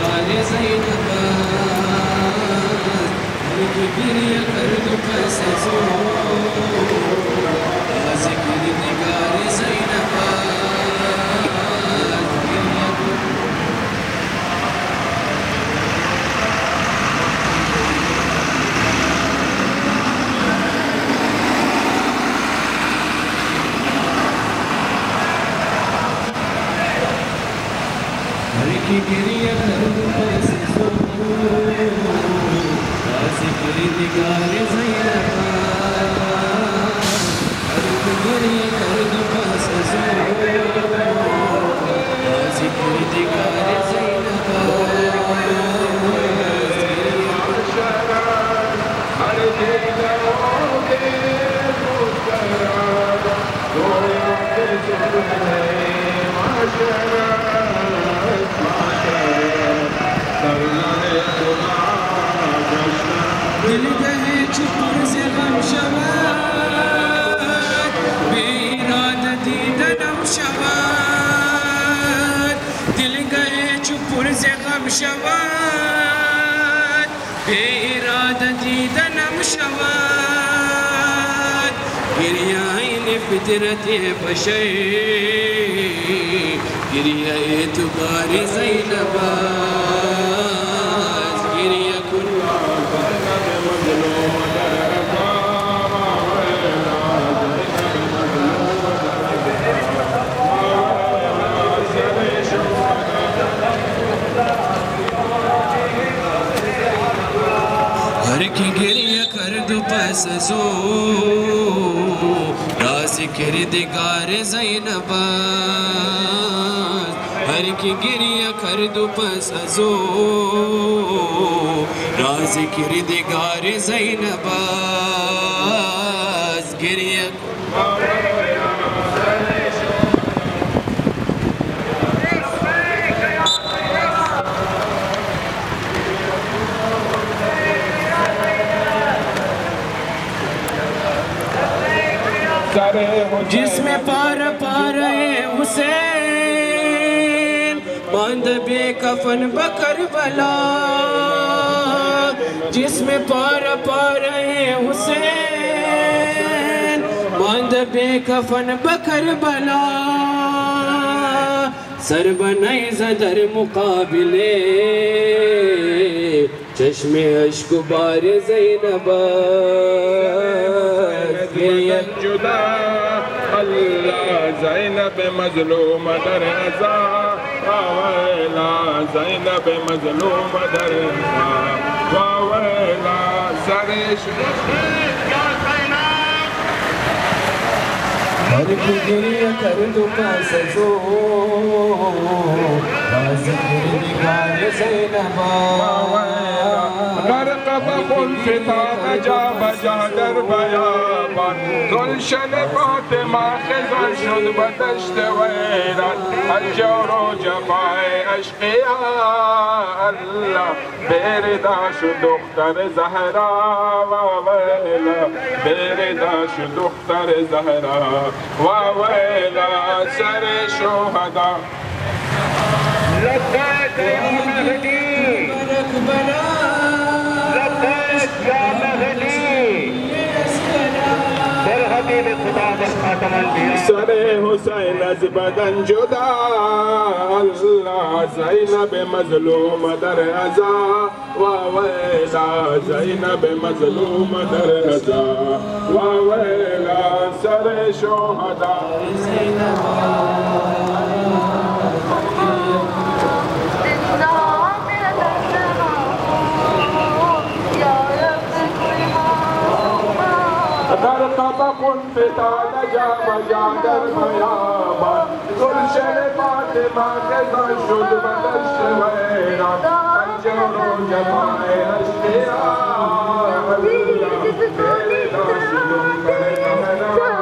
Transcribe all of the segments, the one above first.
दिगार ज़ैनबाज़ हर की गिरिया कर दो पस ज़ो ज़िक्र दिगार ज़ैनबाज़ हर की गिरिया कर दो पस ज़ो ज़िक्र दिगार ज़ैनबाज़ हर की गिरिया कर दो पस ज़ो ज़िक्र दिगार दिल गहे चुपुर से गम शवाद बेइरादा दीदनम शवाद दिल गहे चुपुर से गम शवाद बेइरादा दीदनम शवाद गिरियाइन फितरत बशर गिरिया एतबार ज़ैनबाज़ गिरिया कुल हर की गिरिया कर दो पस ज़ो ज़िक्र दिगार ज़ैनबाज़ हर की गिरिया कर दो पस ज़ो ज़िक्र दिगार ज़ैनबाज़ गिरिया जिसमें पार हुसैन बांध बेकफन बकरबला जिसमें पार हुसैन बांध बेकफन बकरबला सर बनाई ज़दर मुकाबिले चश्मे अश्क बार ज़ैनबाज़ जुदा अल्लाह ज़ैनब मज़लूम दर अज़ा वावैला ज़ैनब मज़लूम दर अज़ा वावैला सरेश हर की गिरिया कर दो पस ज़ो ज़िक्र दिगार ज़ैनबाज़ गरक़ब ख़ुल्फ़िता जा बजा दर बयाबान गुलशन फ़ातिमा ख़िज़र शुद बदश्त वैरन अजर व जफ़ाए अश्क़िया अल्लाह बेरिदा शुद दुख्तर ज़हरा वावैला बेरिदा शुद दुख्तर ज़हरा वावैला सर शुहदा लब्बैक या महदी बरकबला लब्बैक या महदी सरहदी में खुदा ने खातम अंबिया सरे हुसैन अज़ बदन जुदा अल्लाह ज़ैनब मज़लूम दर अज़ा वावैला ज़ैनब मज़लूम दर अज़ा वावैला सरे शुहदा फ़िता जा बजा दर बयाबान गुलशन फ़ातिमा ख़िज़र शुद बदश्त वैरन अजर व जफ़ाए अश्क़िया बेरिदा शुद दुख्तर ज़हरा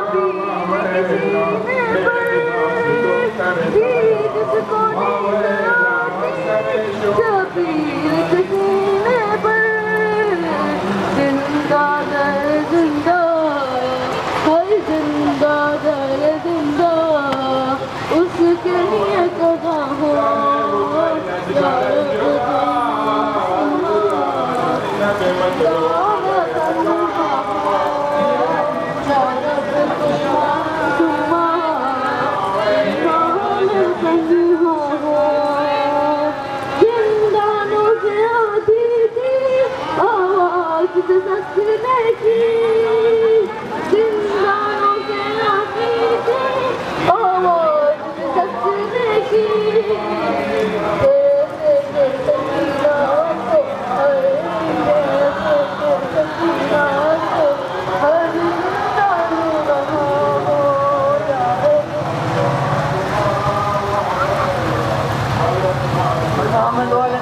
उसके लिए कहा हो मुझसे सकने की जिंदानों के आखिरी आवाज सकने की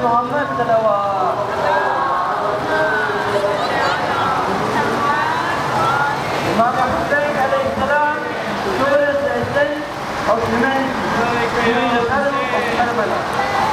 मोहम्मद सल्लल्लाहु इमाम हुसैन अलैहिस्सलाम सूरज और सिमन करबला